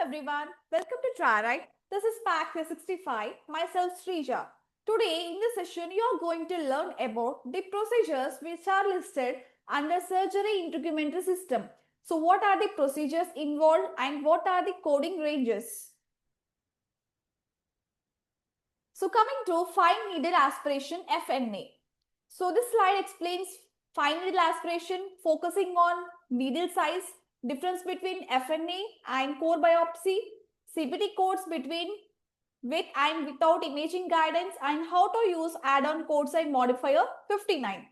everyone, welcome to TryRight. This is Pack 365, myself Srija. Today in this session you are going to learn about the procedures which are listed under surgery integumentary system. So what are the procedures involved and what are the coding ranges? So coming to fine needle aspiration FNA. So this slide explains fine needle aspiration focusing on needle size, difference between FNA and core biopsy, CPT codes between with and without imaging guidance, and how to use add-on codes and modifier 59.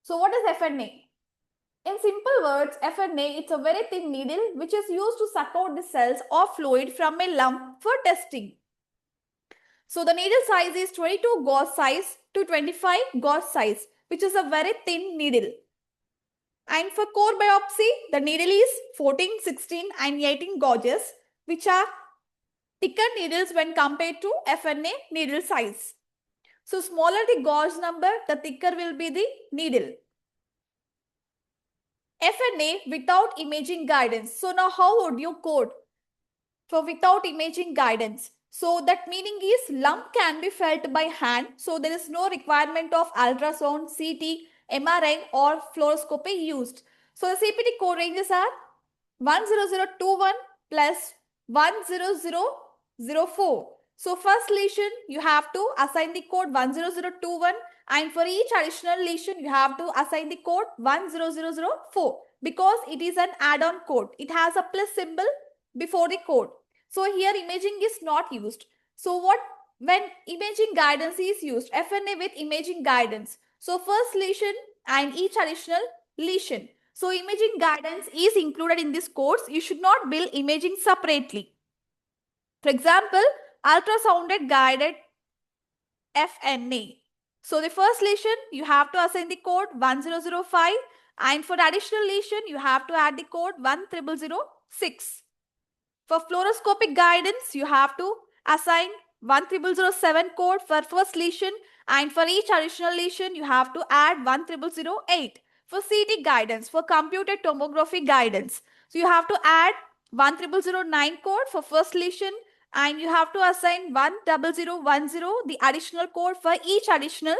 So what is FNA? In simple words, FNA is a very thin needle which is used to suck out the cells or fluid from a lump for testing. So the needle size is 22 gauge size to 25 gauge size, which is a very thin needle. And for core biopsy, the needle is 14, 16 and 18 gauges, which are thicker needles when compared to FNA needle size. So smaller the gauge number, the thicker will be the needle. FNA without imaging guidance. So now how would you code for without imaging guidance? So that meaning is lump can be felt by hand. So there is no requirement of ultrasound, CT, MRI or fluoroscopy used. So the CPT code ranges are 10021 plus 10004. So first lesion you have to assign the code 10021 and for each additional lesion you have to assign the code 10004 because it is an add-on code. It has a plus symbol before the code. So here imaging is not used. So when imaging guidance is used, FNA with imaging guidance. So first lesion and each additional lesion. So imaging guidance is included in this course. You should not bill imaging separately. For example, ultrasounded guided FNA. So the first lesion, you have to assign the code 1005 and for the additional lesion, you have to add the code 10006. For fluoroscopic guidance, you have to assign 10007 code for first lesion and for each additional lesion, you have to add 10008. For CT guidance, for computed tomography guidance, so you have to add 10009 code for first lesion and you have to assign 10010 the additional code for each additional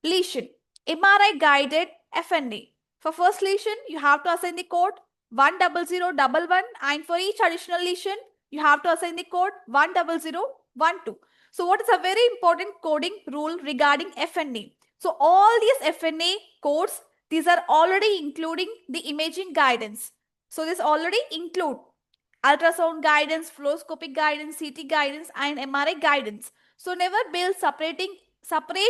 lesion. MRI guided FNA. For first lesion, you have to assign the code 10011 and for each additional lesion, you have to assign the code 10012. So what is a very important coding rule regarding FNA? So all these FNA codes, these are already including the imaging guidance. So this already include ultrasound guidance, fluoroscopic guidance, CT guidance and MRI guidance. So never build separate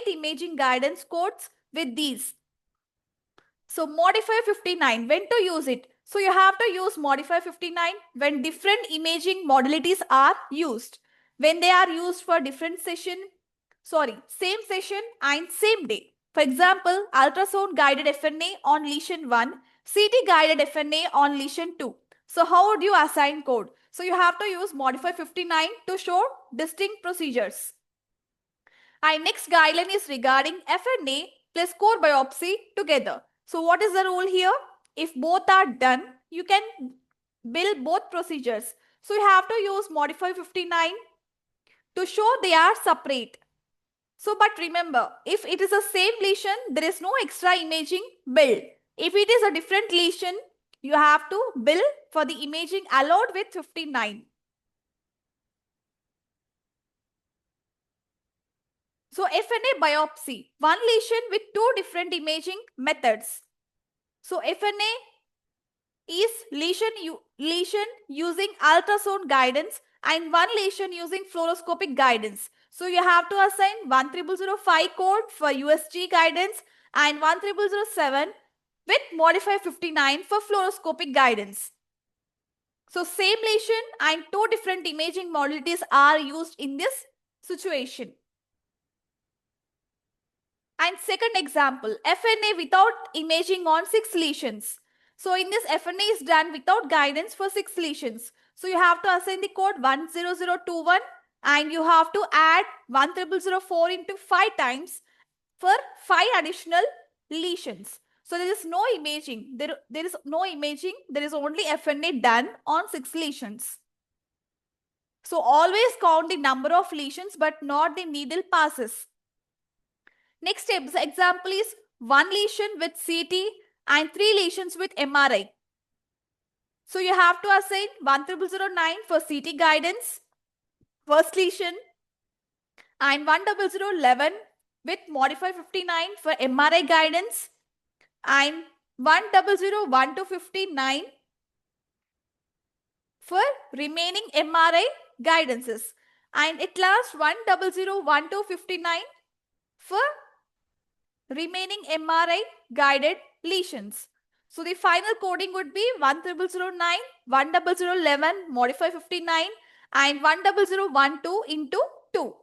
imaging guidance codes with these. So modify 59, when to use it? So you have to use modify 59 when different imaging modalities are used. When they are used for different session, same session and same day. For example, ultrasound guided FNA on lesion 1, CT guided FNA on lesion 2. So how would you assign code? So you have to use modify 59 to show distinct procedures. Our next guideline is regarding FNA plus core biopsy together. So what is the rule here? If both are done, you can bill both procedures. So you have to use modify 59 to show they are separate. So but remember, if it is the same lesion, there is no extra imaging bill. If it is a different lesion, you have to bill for the imaging allowed with 59. So FNA biopsy, one lesion with two different imaging methods. So FNA is lesion using ultrasound guidance and one lesion using fluoroscopic guidance. So you have to assign 10005 code for USG guidance and 10007 with modify 59 for fluoroscopic guidance. So same lesion and two different imaging modalities are used in this situation. And second example, FNA without imaging on 6 lesions. So in this, FNA is done without guidance for 6 lesions. So you have to assign the code 10021 and you have to add 10004 into 5 times for 5 additional lesions. So there is no imaging. There is no imaging. There is only FNA done on 6 lesions. So always count the number of lesions but not the needle passes. Next example is 1 lesion with CT and 3 lesions with MRI. So you have to assign 10009 for CT guidance, first lesion, and 10011 with modify 59 for MRI guidance, and 10012 to 59 for remaining MRI guidances, and at last 10012 to 59 for remaining MRI guided lesions. So the final coding would be 10009, 10011, modify 59, and 10012 into 2.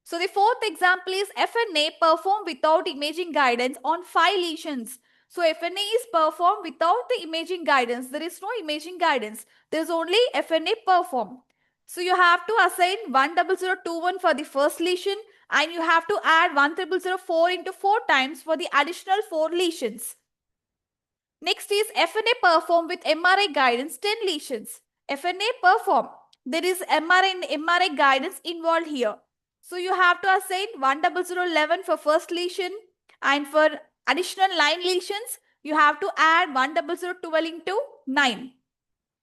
So the fourth example is FNA performed without imaging guidance on 5 lesions. So FNA is performed without the imaging guidance. There is no imaging guidance. There is only FNA performed. So you have to assign 10021 for the first lesion, and you have to add 10004 into 4 times for the additional 4 lesions. Next is FNA performed with MRI guidance 10 lesions. FNA performed. There is MRI guidance involved here. So you have to assign 10011 for first lesion, and for additional 9 lesions, you have to add 10012 into 9.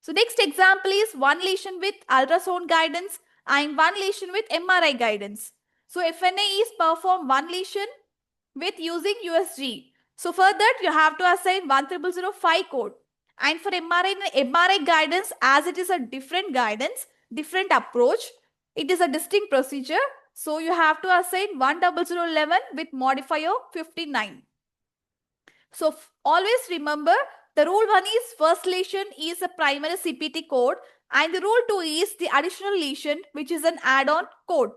So next example is 1 lesion with ultrasound guidance and 1 lesion with MRI guidance. So FNA is performed 1 lesion with using USG. So for that you have to assign 10005 code. And for MRI guidance, as it is a different guidance, different approach, it is a distinct procedure. So you have to assign 10011 with modifier 59. So always remember, the rule 1 is first lesion is a primary CPT code, and the rule 2 is the additional lesion, which is an add-on code.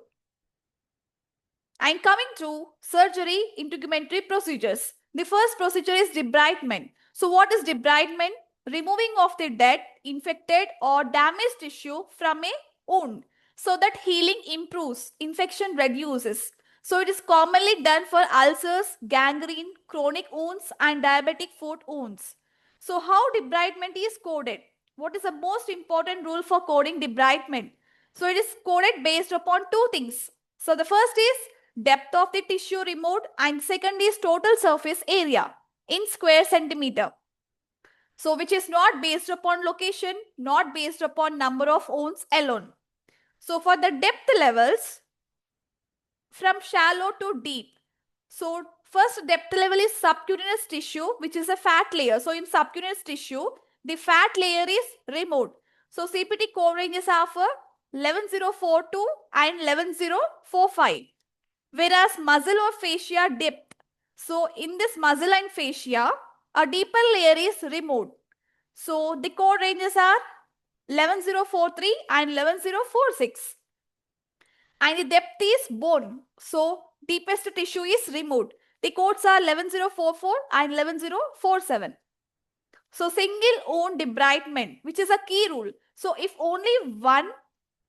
And coming to surgery integumentary procedures. The first procedure is debridement. So what is debridement? Removing of the dead, infected or damaged tissue from a wound so that healing improves, infection reduces. So it is commonly done for ulcers, gangrene, chronic wounds and diabetic foot wounds. So how debridement is coded? What is the most important rule for coding debridement? So it is coded based upon 2 things. So the first is depth of the tissue removed, and second is total surface area in square centimeter. So which is not based upon location, not based upon number of wounds alone. So for the depth levels, from shallow to deep. So first depth level is subcutaneous tissue, which is a fat layer. So in subcutaneous tissue, the fat layer is removed. So CPT code ranges are for 11042 and 11045. Whereas muscle or fascia depth. So in this muscle and fascia, a deeper layer is removed. So the code ranges are 11043 and 11046. And the depth is bone. So deepest tissue is removed. The codes are 11044 and 11047. So single wound debridement, which is a key rule. So if only one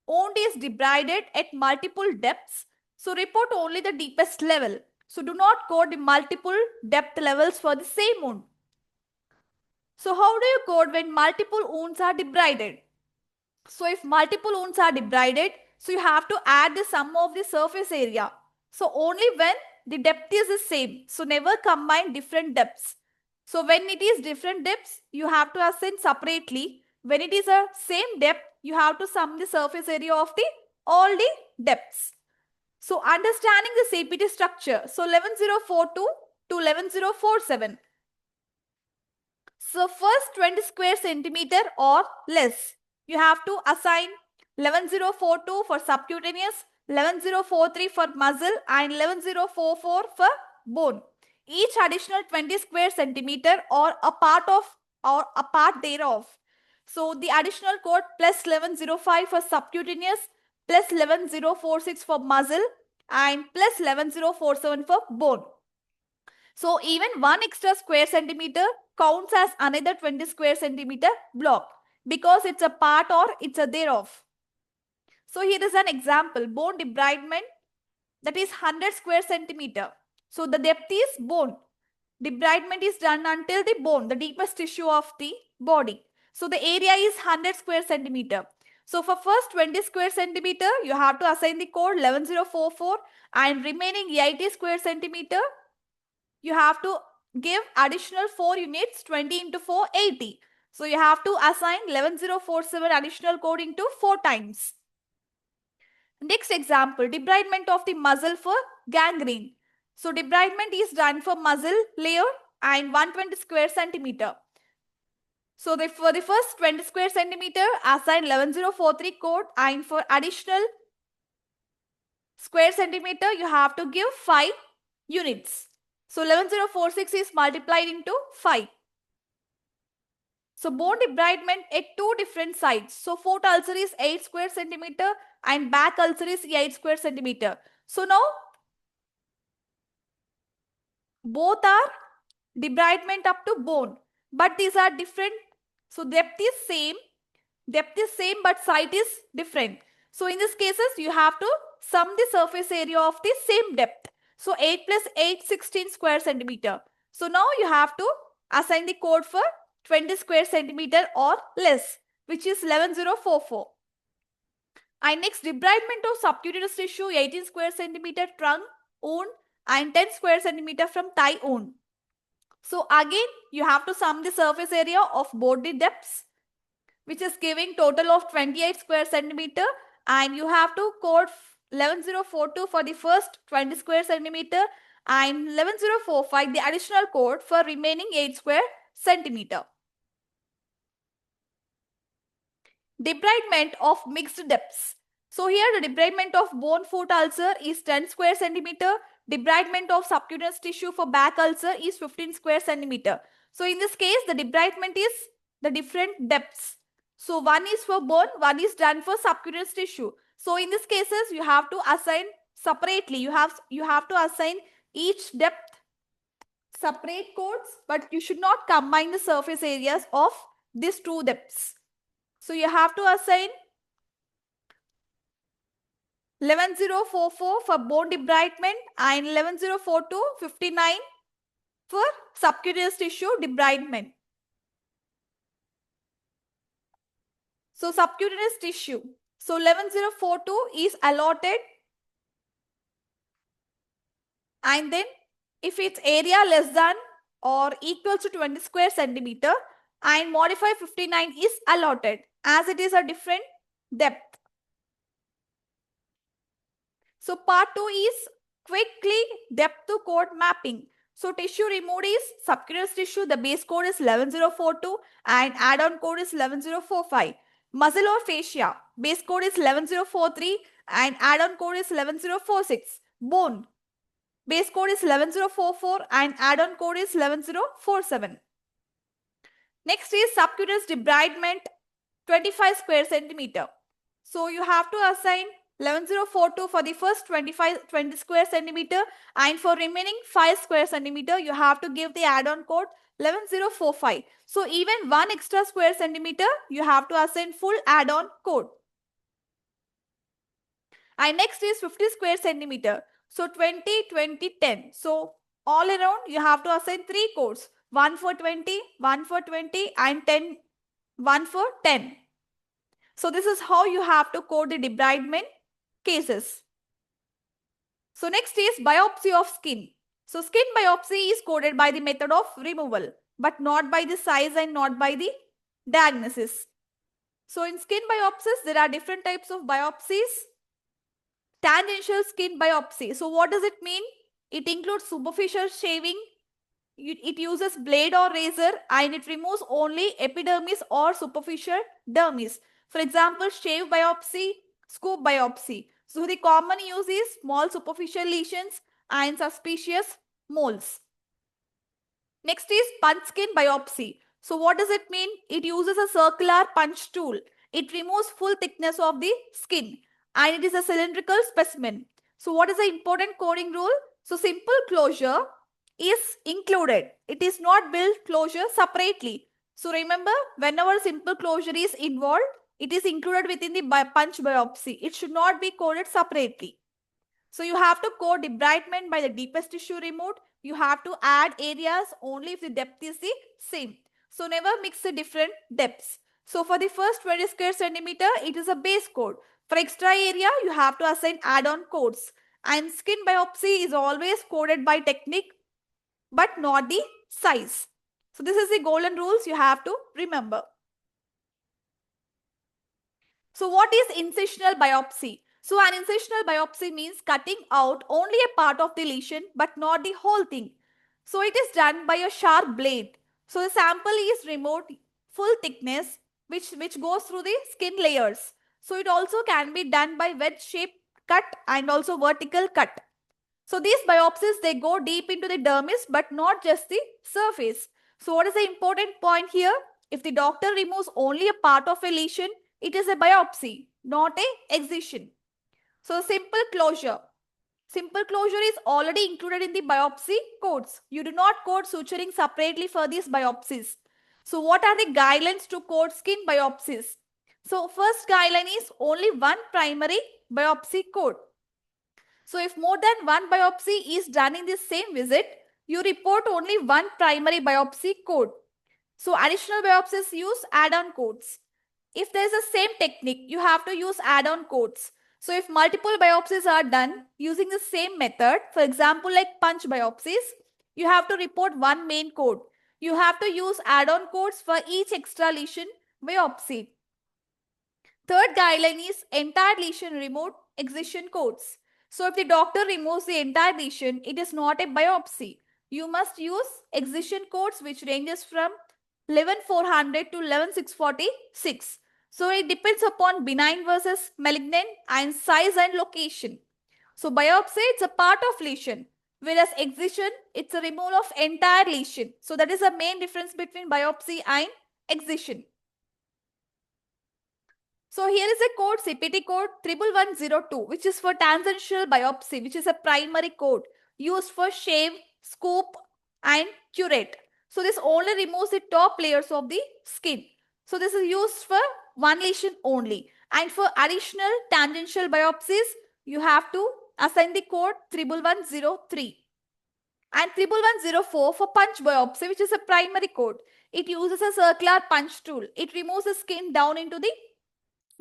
wound is debrided at multiple depths, so report only the deepest level. So do not code the multiple depth levels for the same wound. So how do you code when multiple wounds are debrided? So if multiple wounds are debrided, so you have to add the sum of the surface area. So only when the depth is the same. So never combine different depths. So when it is different depths, you have to assign separately. When it is a same depth, you have to sum the surface area of all the depths. So understanding the CPT structure. So 11042 to 11047. So first 20 square centimeter or less, you have to assign 11042 for subcutaneous, 11043 for muscle and 11044 for bone. Each additional 20 square centimeter or a part thereof. So the additional code plus 1105 for subcutaneous, plus 11046 for muscle and plus 11047 for bone. So even 1 extra square centimeter counts as another 20 square centimeter block because it's a part or it's a thereof. So here is an example, bone debridement, that is 100 square centimeter. So the depth is bone. debridement is done until the bone, the deepest tissue of the body. So the area is 100 square centimeter. So for first 20 square centimeter, you have to assign the code 11044, and remaining 80 square centimeter, you have to give additional 4 units, 20 into 4, 80. So you have to assign 11047 additional code into 4 times. Next example, debridement of the muscle for gangrene. So debridement is done for muscle layer and 120 square centimeter. So for the first 20 square centimeter, assign 11043 code, and for additional square centimeter, you have to give 5 units. So 11046 is multiplied into 5. So bone debridement at 2 different sides. So foot ulcer is 8 square centimeter and back ulcer is 8 square centimeter. So now both are debridement up to bone, but these are different. So depth is same but site is different. So in these cases, you have to sum the surface area of the same depth. So 8 plus 8, 16 square centimeter. So now you have to assign the code for 20 square centimeter or less, which is 11044. And next, debridement of subcutaneous tissue, 18 square centimeter trunk wound and 10 square centimeter from thigh wound. So again, you have to sum the surface area of both the depths, which is giving total of 28 square centimeter, and you have to code 11042 for the first 20 square centimeter and 11045 the additional code for remaining 8 square centimeter. Debridement of mixed depths. So here the debridement of bone foot ulcer is 10 square centimeter. Debridement of subcutaneous tissue for back ulcer is 15 square centimeter. So in this case, the debridement is the different depths. So one is for bone, one is done for subcutaneous tissue. So in these cases, you have to assign separately. You have to assign each depth separate codes, but you should not combine the surface areas of these two depths. So you have to assign 11044 for bone debridement and 11042 59 for subcutaneous tissue debridement. So subcutaneous tissue. So 11042 is allotted, and then if its area less than or equal to 20 square centimeter, and modify 59 is allotted as it is a different depth. So part 2 is quickly depth to code mapping. So tissue removed is subcutaneous tissue, the base code is 11042 and add-on code is 11045. Muscle or fascia, base code is 11043 and add-on code is 11046. Bone, base code is 11044 and add-on code is 11047. Next is subcutaneous debridement 25 square centimeter. So you have to assign 11042 for the first 20 square centimeter, and for remaining 5 square centimeter, you have to give the add-on code 11045. So even 1 extra square centimeter, you have to assign full add-on code. And next is 50 square centimeter. So 20, 20, 10. So all around, you have to assign 3 codes. 1 for 20, 1 for 20 and 10, 1 for 10. So this is how you have to code the debridement cases. So next is biopsy of skin. So skin biopsy is coded by the method of removal, but not by the size and not by the diagnosis. So in skin biopsies, there are different types of biopsies. Tangential skin biopsy. So what does it mean? It includes superficial shaving. It uses blade or razor, and it removes only epidermis or superficial dermis. For example, shave biopsy, scoop biopsy. So the common use is small superficial lesions and suspicious moles. Next is punch skin biopsy. So what does it mean? It uses a circular punch tool. It removes full thickness of the skin, and it is a cylindrical specimen. So what is the important coding rule? So simple closure is included. It is not built closure separately. So remember, whenever simple closure is involved, it is included within the punch biopsy. It should not be coded separately. So you have to code debridement by the deepest tissue removed. You have to add areas only if the depth is the same. So never mix the different depths. So for the first 20 square centimeter, it is a base code. For extra area, you have to assign add-on codes. And skin biopsy is always coded by technique, but not the size. So this is the golden rules you have to remember. So what is incisional biopsy? So an incisional biopsy means cutting out only a part of the lesion but not the whole thing. So it is done by a sharp blade. So the sample is removed full thickness which goes through the skin layers. So it also can be done by wedge shaped cut and also vertical cut. So these biopsies, they go deep into the dermis but not just the surface. So what is the important point here? If the doctor removes only a part of a lesion, it is a biopsy, not a excision. So simple closure. Simple closure is already included in the biopsy codes. You do not code suturing separately for these biopsies. So what are the guidelines to code skin biopsies? So first guideline is only one primary biopsy code. So if more than one biopsy is done in the same visit, you report only one primary biopsy code. So additional biopsies use add-on codes. If there is the same technique, you have to use add-on codes. So if multiple biopsies are done using the same method, for example, like punch biopsies, you have to report one main code. You have to use add-on codes for each extra lesion biopsy. Third guideline is entire lesion removed excision codes. So if the doctor removes the entire lesion, it is not a biopsy. You must use excision codes which ranges from 11400 to 11646. So it depends upon benign versus malignant and size and location. So biopsy, it's a part of lesion, whereas excision, it's a removal of entire lesion. So that is the main difference between biopsy and excision. So here is a code, CPT code 11102, which is for tangential biopsy, which is a primary code used for shave, scoop and curate. So this only removes the top layers of the skin. So this is used for one lesion only. And for additional tangential biopsies, you have to assign the code 11103. And 11104 for punch biopsy, which is a primary code. It uses a circular punch tool. It removes the skin down into the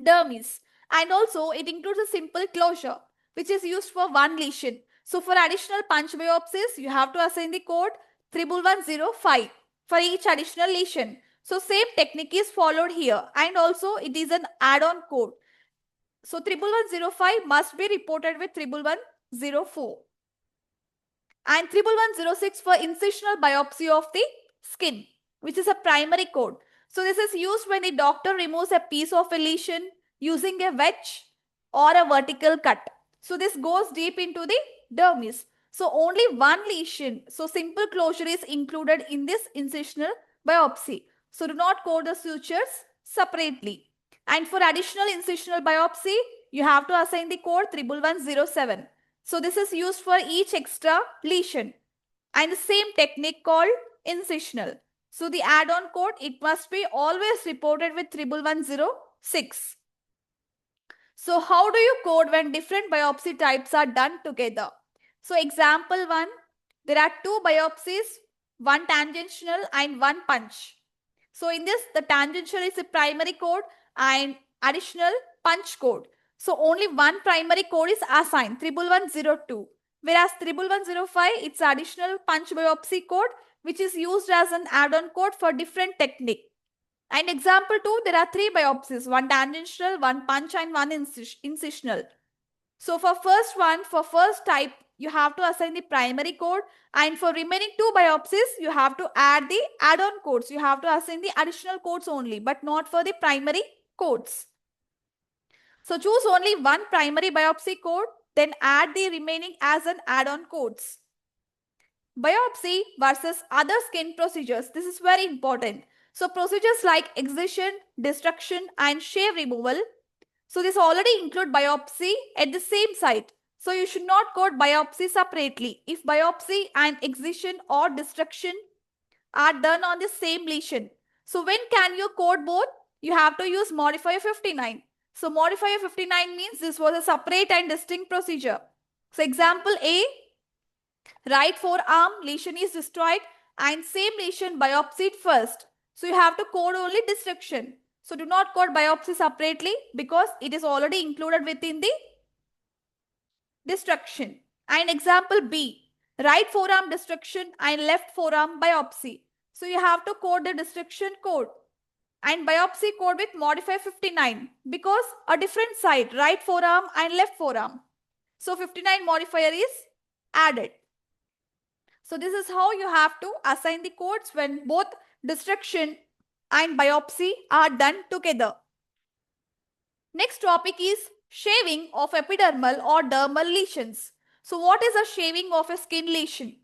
dermis, and also it includes a simple closure which is used for one lesion. So for additional punch biopsies, you have to assign the code 11105 for each additional lesion. So same technique is followed here, and also it is an add-on code. So 11105 must be reported with 11104 and 11106 for incisional biopsy of the skin, which is a primary code. So this is used when the doctor removes a piece of a lesion using a wedge or a vertical cut. So this goes deep into the dermis. So only one lesion. So simple closure is included in this incisional biopsy. So do not code the sutures separately. And for additional incisional biopsy, you have to assign the code 11107. So this is used for each extra lesion. And the same technique called incisional. So the add-on code, it must be always reported with 11106. So how do you code when different biopsy types are done together? So example 1, there are two biopsies, one tangential and one punch. So in this, the tangential is a primary code and additional punch code. So only one primary code is assigned, 11102. Whereas 11105, it's additional punch biopsy code which is used as an add-on code for different technique. And example 2, there are three biopsies, one tangential, one punch and one incisional. So for first one, for first type, you have to assign the primary code, and for remaining two biopsies, you have to add the add-on codes. You have to assign the additional codes only, but not for the primary codes. So choose only one primary biopsy code, then add the remaining as an add-on codes. Biopsy versus other skin procedures. This is very important. So procedures like excision, destruction and shave removal. So this already include biopsy at the same site. So you should not code biopsy separately. If biopsy and excision or destruction are done on the same lesion. So when can you code both? You have to use modifier 59. So modifier 59 means this was a separate and distinct procedure. So example A, right forearm lesion is destroyed and same lesion biopsied first. So you have to code only destruction. So do not code biopsy separately because it is already included within the destruction. And example B, right forearm destruction and left forearm biopsy. So you have to code the destruction code and biopsy code with modify 59 because a different side, right forearm and left forearm. So 59 modifier is added. So this is how you have to assign the codes when both destruction and biopsy are done together. Next topic is shaving of epidermal or dermal lesions. So what is a shaving of a skin lesion?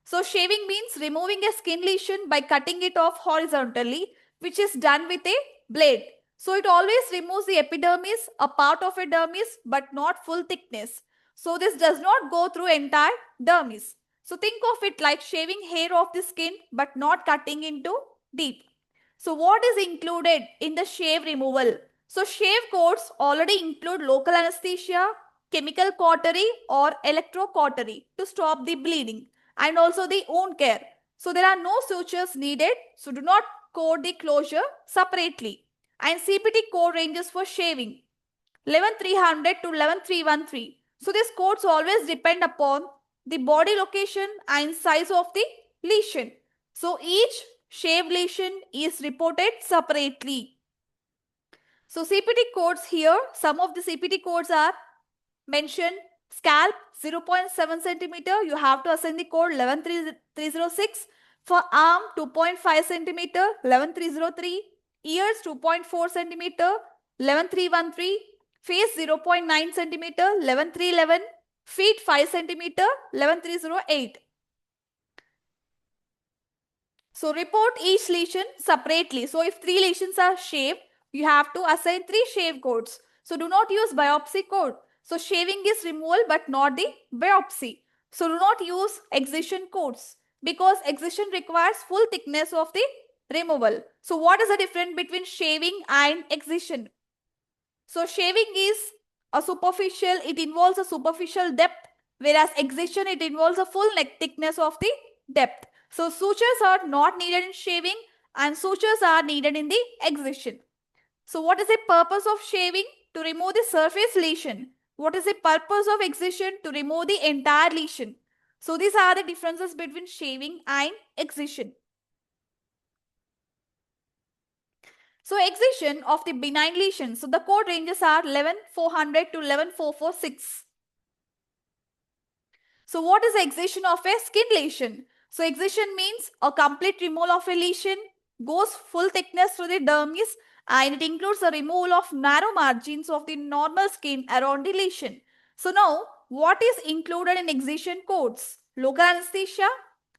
So shaving means removing a skin lesion by cutting it off horizontally, which is done with a blade. So it always removes the epidermis, a part of a dermis, but not full thickness. So this does not go through entire dermis. So think of it like shaving hair off the skin, but not cutting into deep. So what is included in the shave removal? So shave codes already include local anesthesia, chemical cautery or electrocautery to stop the bleeding and also the wound care. So there are no sutures needed. So do not code the closure separately. And CPT code ranges for shaving 11300 to 11313. So these codes always depend upon the body location and size of the lesion. So each shave lesion is reported separately. So CPT codes here, some of the CPT codes are mentioned. Scalp 0.7 centimeter, you have to assign the code 11306. For arm 2.5 centimeter, 11303. Ears 2.4 centimeter, 11313. Face 0.9 centimeter, 11311. Feet 5 centimeter, 11308. So report each lesion separately. So if 3 lesions are shaved, you have to assign 3 shave codes. So do not use biopsy code. So shaving is removal but not the biopsy. So do not use excision codes because excision requires full thickness of the removal. So what is the difference between shaving and excision? So shaving is a superficial, it involves a superficial depth, whereas excision, it involves a full neck thickness of the depth. So sutures are not needed in shaving and sutures are needed in the excision. So what is the purpose of shaving? To remove the surface lesion. What is the purpose of excision? To remove the entire lesion. So these are the differences between shaving and excision. So excision of the benign lesion. So the code ranges are 11400 to 11446. So what is the excision of a skin lesion? So excision means a complete removal of a lesion, goes full thickness to the dermis, and it includes the removal of narrow margins of the normal skin around the lesion. So now, what is included in excision codes? Local anesthesia,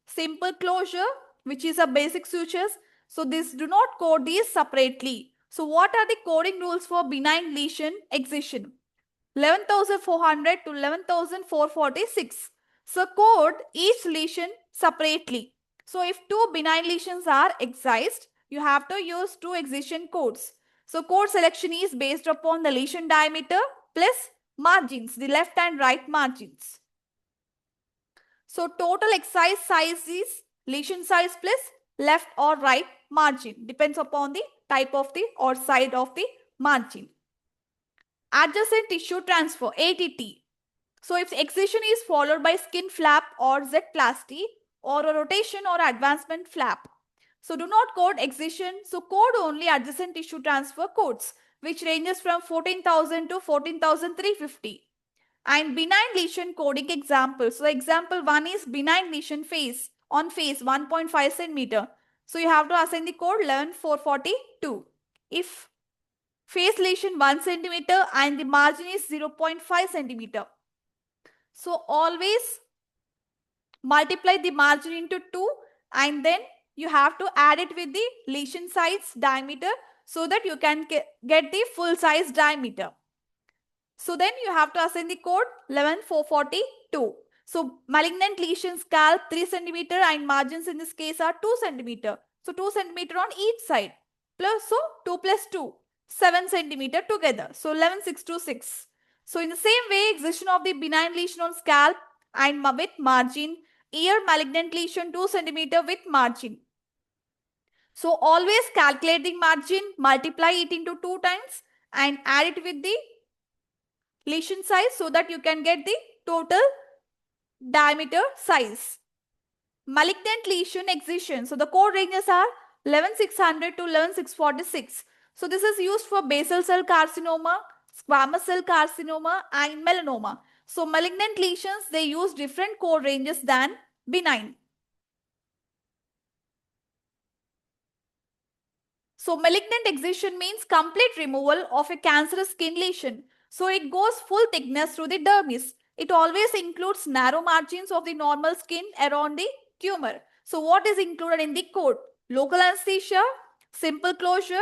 simple closure, which is a basic sutures. So this do not code these separately. So what are the coding rules for benign lesion excision? 11400 to 11446. So code each lesion separately. So if 2 benign lesions are excised, you have to use 2 excision codes. So code selection is based upon the lesion diameter plus margins, the left and right margins. So total excised size is lesion size plus left or right margin. Depends upon the type of the or side of the margin. Adjacent tissue transfer, ATT. So if excision is followed by skin flap or Z-plasty or a rotation or advancement flap. So do not code excision. So code only adjacent tissue transfer codes, which ranges from 14,000 to 14,350. And benign lesion coding examples. So example 1 is benign lesion face on face 1.5 centimeter. So you have to assign the code 11442. If face lesion 1 centimeter and the margin is 0.5 centimeter. So always multiply the margin into 2 and then you have to add it with the lesion size diameter so that you can get the full size diameter. So then you have to assign the code 11442. So malignant lesion scalp 3 centimeter and margins in this case are 2 centimeter. So 2 centimeter on each side. Plus so 2 plus 2, 7 centimeter together. So 11626. So in the same way, excision of the benign lesion on scalp and with margin, ear malignant lesion 2 cm with margin. So always calculate the margin, multiply it into 2 times and add it with the lesion size so that you can get the total diameter size. Malignant lesion excision. So the code ranges are 11600 to 11646. So this is used for basal cell carcinoma, squamous cell carcinoma and melanoma. So malignant lesions, they use different code ranges than benign. So malignant excision means complete removal of a cancerous skin lesion. So it goes full thickness through the dermis. It always includes narrow margins of the normal skin around the tumor. So what is included in the code? Local anesthesia, simple closure,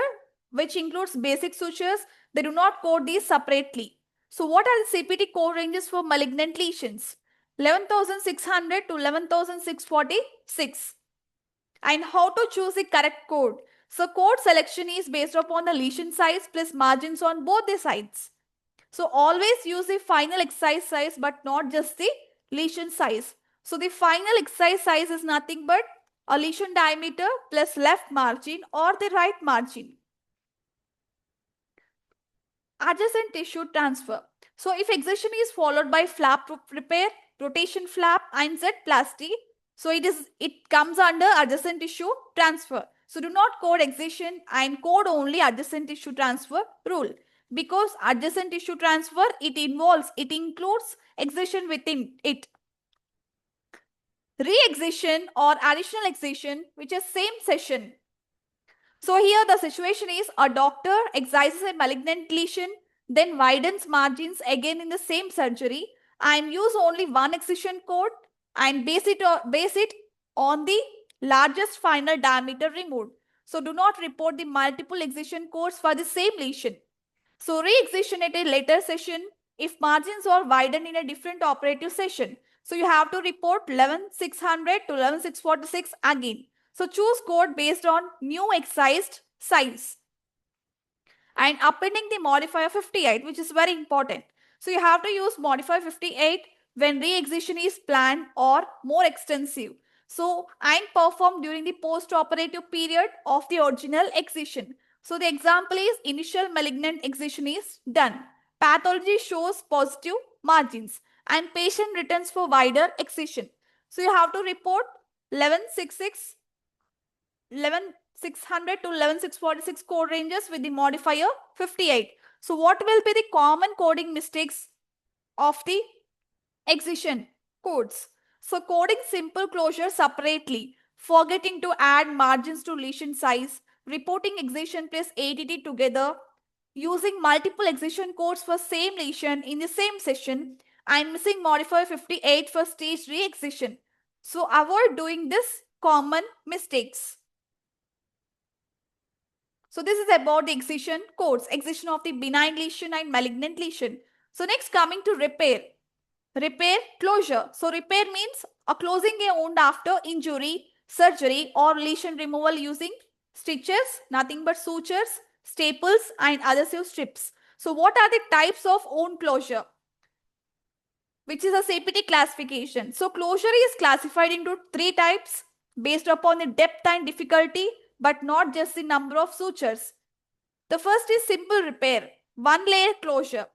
which includes basic sutures. They do not code these separately. So what are the CPT code ranges for malignant lesions? 11,600 to 11,646. And how to choose the correct code? So code selection is based upon the lesion size plus margins on both the sides. So always use the final excise size but not just the lesion size. So the final excise size is nothing but a lesion diameter plus left margin or the right margin. Adjacent tissue transfer. So if excision is followed by flap repair, rotation flap and Z-plasty, so it comes under adjacent tissue transfer. So do not code excision and code only adjacent tissue transfer rule. Because adjacent tissue transfer, it includes excision within it. Re-excision or additional excision, which is same session. So here the situation is a doctor excises a malignant lesion, then widens margins again in the same surgery and use only one excision code and base it on the largest final diameter removed. So do not report the multiple excision codes for the same lesion. So re-excision at a later session if margins are widened in a different operative session. So you have to report 11600 to 11646 again. So choose code based on new excised size. And appending the modifier 58, which is very important. So you have to use modifier 58 when re-excision is planned or more extensive. So and performed during the post-operative period of the original excision. So the example is initial malignant excision is done. Pathology shows positive margins and patient returns for wider excision. So you have to report 11600 to 11646 code ranges with the modifier 58. So what will be the common coding mistakes of the excision codes? So coding simple closure separately, forgetting to add margins to lesion size, reporting excision plus ADT together, using multiple excision codes for same lesion in the same session, and missing modifier 58 for stage re-excision. So avoid doing this common mistakes. So this is about the excision codes, excision of the benign lesion and malignant lesion. So next coming to repair. Repair, closure. So repair means closing a wound after injury, surgery or lesion removal using stitches, nothing but sutures, staples and adhesive strips. So what are the types of wound closure? Which is a CPT classification. So closure is classified into 3 types based upon the depth and difficulty, but not just the number of sutures. The first is simple repair, one layer closure.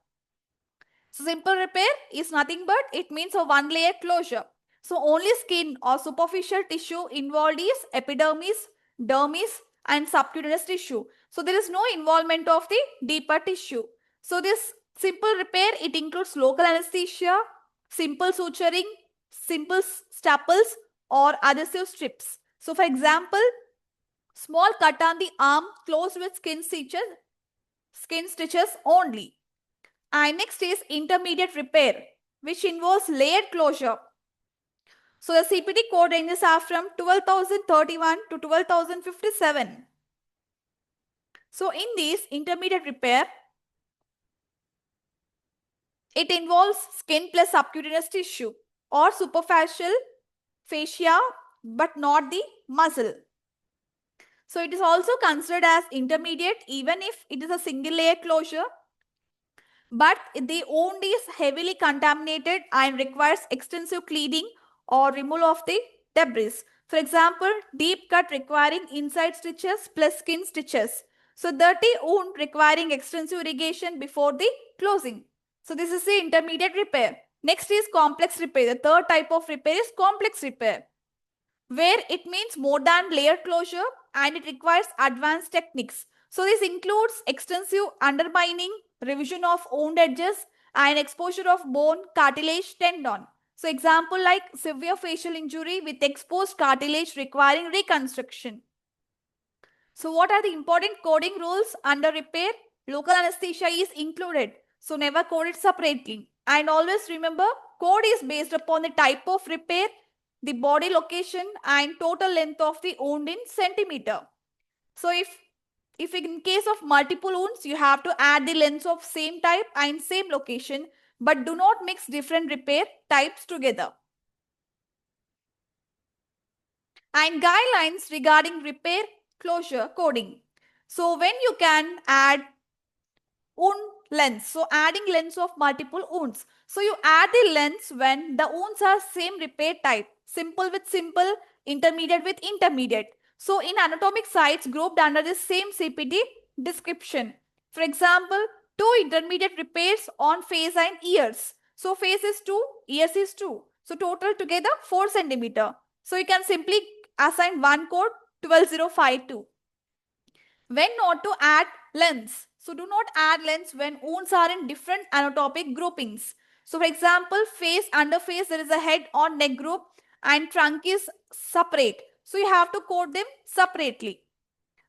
So simple repair is nothing but it means a one layer closure. So only skin or superficial tissue involved is epidermis, dermis and subcutaneous tissue. So there is no involvement of the deeper tissue. So this simple repair, it includes local anesthesia, simple suturing, simple staples or adhesive strips. So for example, small cut on the arm closed with skin stitches only. And next is intermediate repair, which involves layered closure. So the CPT code ranges are from 12,031 to 12,057. So in this intermediate repair, it involves skin plus subcutaneous tissue or superficial fascia, but not the muscle. So it is also considered as intermediate even if it is a single layer closure. but the wound is heavily contaminated and requires extensive cleaning or removal of the debris. For example, deep cut requiring inside stitches plus skin stitches. So dirty wound requiring extensive irrigation before the closing. So this is the intermediate repair. Next is complex repair. The third type of repair is complex repair, where it means more than layer closure and it requires advanced techniques. So this includes extensive undermining, revision of wound edges, and exposure of bone, cartilage, tendon. So example like severe facial injury with exposed cartilage requiring reconstruction. So what are the important coding rules under repair? Local anesthesia is included. So never code it separately. And always remember, code is based upon the type of repair, the body location, and total length of the wound in centimeter. So if in case of multiple wounds, you have to add the lengths of same type and same location, but do not mix different repair types together. And guidelines regarding repair closure coding. So when you can add wound lengths, so adding lengths of multiple wounds. So you add the lengths when the wounds are same repair type, simple with simple, intermediate with intermediate. So in anatomic sites grouped under the same CPT description. For example, 2 intermediate repairs on face and ears. So face is 2, ears is 2. So total together 4 centimeter. So you can simply assign one code 12052. When not to add lengths. So do not add lengths when wounds are in different anatomic groupings. So for example, face, under face, there is a head or neck group and trunk is separate. So you have to code them separately.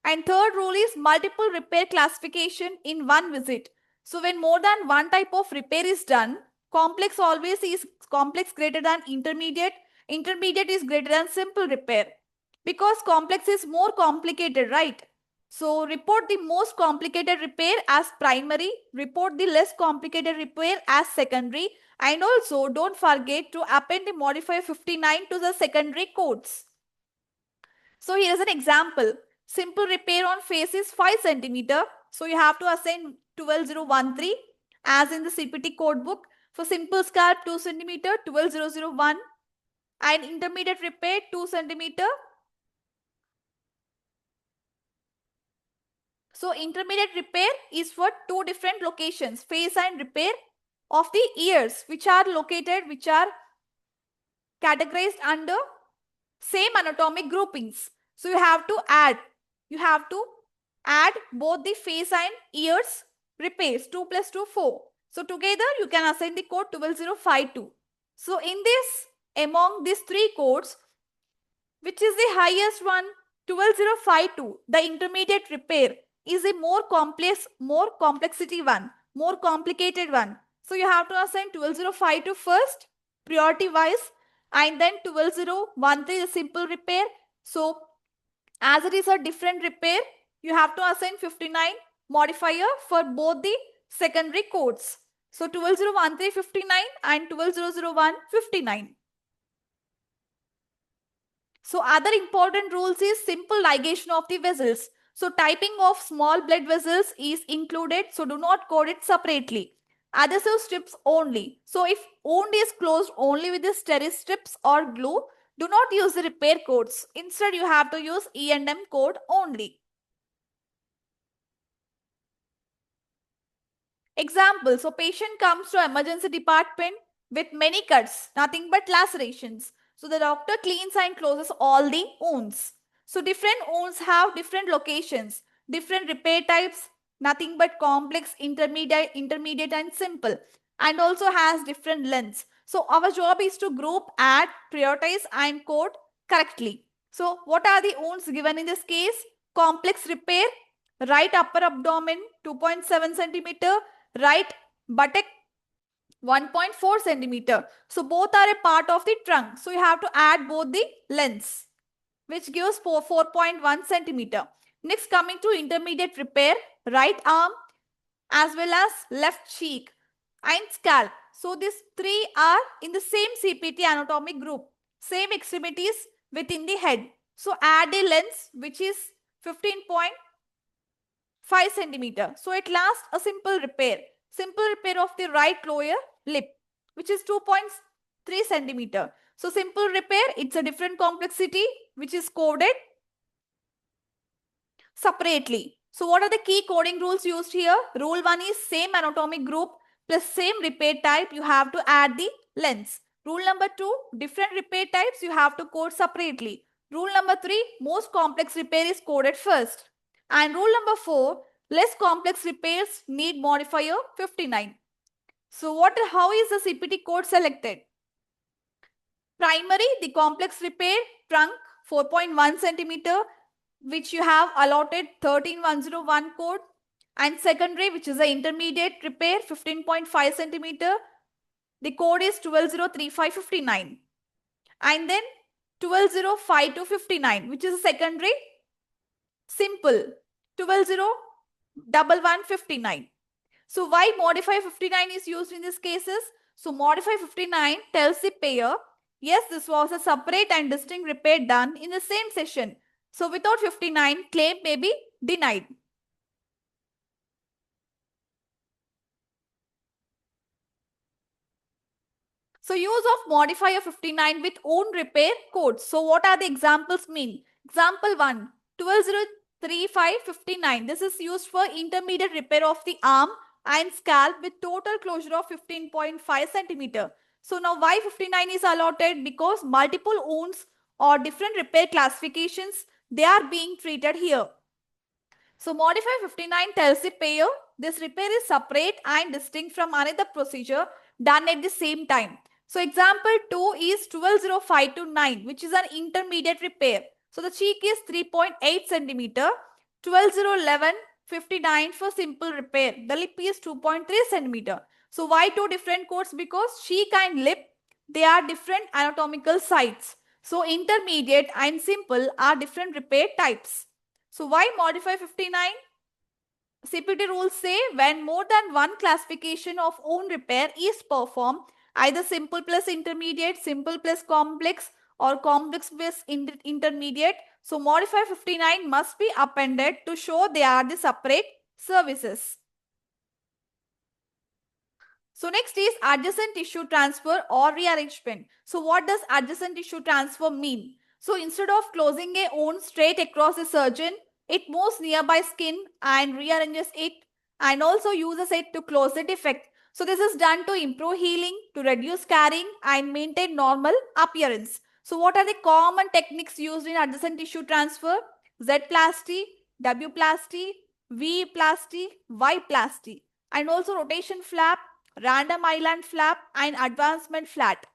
And third rule is multiple repair classification in one visit. So when more than one type of repair is done, complex always is complex greater than intermediate, intermediate is greater than simple repair. Because complex is more complicated, right? So report the most complicated repair as primary, report the less complicated repair as secondary, and also don't forget to append the modifier 59 to the secondary codes. So here is an example. Simple repair on face is 5 centimeter. So you have to assign 12013 as in the CPT code book. For simple scalp 2 centimeter 12001 and intermediate repair 2 centimeter. So intermediate repair is for 2 different locations, face and repair of the ears, which are categorized under same anatomic groupings. So you have to add both the face and ears repairs, 2 plus 2, 4. So together you can assign the code 12052. So in this, among these 3 codes, which is the highest one? 12052, the intermediate repair, is a more complicated one. So you have to assign 12052 first, priority wise, and then 12013 is simple repair. So as it is a different repair, you have to assign 59 modifier for both the secondary codes. So 12013 59 and 12001 59. So other important rules is simple ligation of the vessels. So typing of small blood vessels is included. So do not code it separately. Adhesive strips only. So if wound is closed only with the steri strips or glue, do not use the repair codes. Instead, you have to use E&M code only. Example, so patient comes to emergency department with many cuts, nothing but lacerations. So the doctor cleans and closes all the wounds. So different wounds have different locations, different repair types, nothing but complex, intermediate and simple, and also has different lengths. So our job is to group, add, prioritize and code correctly. So what are the wounds given in this case? Complex repair, right upper abdomen 2.7 centimeter, right buttock 1.4 centimeter. So both are a part of the trunk. So you have to add both the lengths, which gives 4.1 centimeter. Next, coming to intermediate repair, right arm as well as left cheek and scalp. So these 3 are in the same CPT anatomic group, same extremities within the head. So add a length which is 15.5 centimeter. So it lasts a simple repair. simple repair of the right lower lip, which is 2.3 centimeter. So simple repair, it's a different complexity which is coded separately. So what are the key coding rules used here? Rule 1 is same anatomic group plus same repair type, you have to add the lens. Rule number 2, different repair types you have to code separately. Rule number 3, most complex repair is coded first. And rule number 4, less complex repairs need modifier 59. So how is the CPT code selected? Primary, the complex repair trunk 4.1 centimeter, which you have allotted 13101 code, and secondary, which is the intermediate repair 15.5 centimeter, the code is 120359, and then 120559, which is a secondary simple 120159. So why modify 59 is used in these cases? So modify 59 tells the payer, yes, this was a separate and distinct repair done in the same session. So without 59, claim may be denied. So use of modifier 59 with own repair codes. So what are the examples mean? Example 1, 120359. This is used for intermediate repair of the arm and scalp with total closure of 15.5 centimeter. So now why 59 is allotted? Because multiple wounds or different repair classifications, they are being treated here. So modify 59 tells the payer this repair is separate and distinct from another procedure done at the same time. So example 2 is 120529, which is an intermediate repair. So the cheek is 3.8 centimeter, 120159 for simple repair. The lip is 2.3 centimeter. So why two different codes? Because cheek and lip, they are different anatomical sites. So intermediate and simple are different repair types. So why modify 59? CPT rules say when more than one classification of wound repair is performed, either simple plus intermediate, simple plus complex, or complex plus intermediate. So modify 59 must be appended to show they are the separate services. So next is adjacent tissue transfer or rearrangement. So what does adjacent tissue transfer mean? So instead of closing a wound straight across the surgeon, it moves nearby skin and rearranges it and also uses it to close the defect. So this is done to improve healing, to reduce scarring and maintain normal appearance. So what are the common techniques used in adjacent tissue transfer? Z-plasty, W-plasty, V-plasty, Y-plasty, and also rotation flap, random island flap and advancement flat.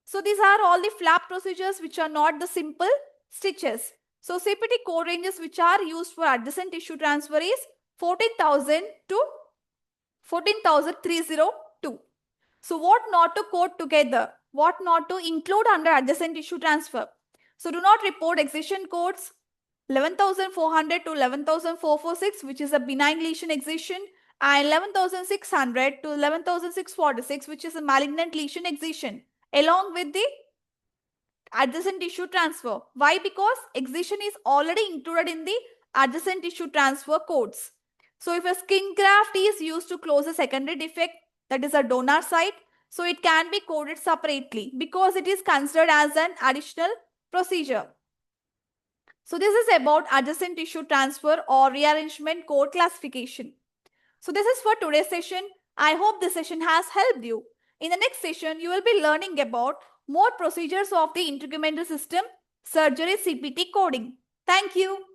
So these are all the flap procedures which are not the simple stitches. So CPT code ranges which are used for adjacent tissue transfer is 14,000 to 14,302. So what not to code together? What not to include under adjacent tissue transfer? So do not report excision codes 11,400 to 11,446, which is a benign lesion excision, and 11,600 to 11,646, which is a malignant lesion excision, along with the adjacent tissue transfer. Why? Because excision is already included in the adjacent tissue transfer codes. So if a skin graft is used to close a secondary defect, that is a donor site, so it can be coded separately because it is considered as an additional procedure. So this is about adjacent tissue transfer or rearrangement code classification. So this is for today's session. I hope this session has helped you. In the next session, you will be learning about more procedures of the integumental system, surgery CPT coding. Thank you.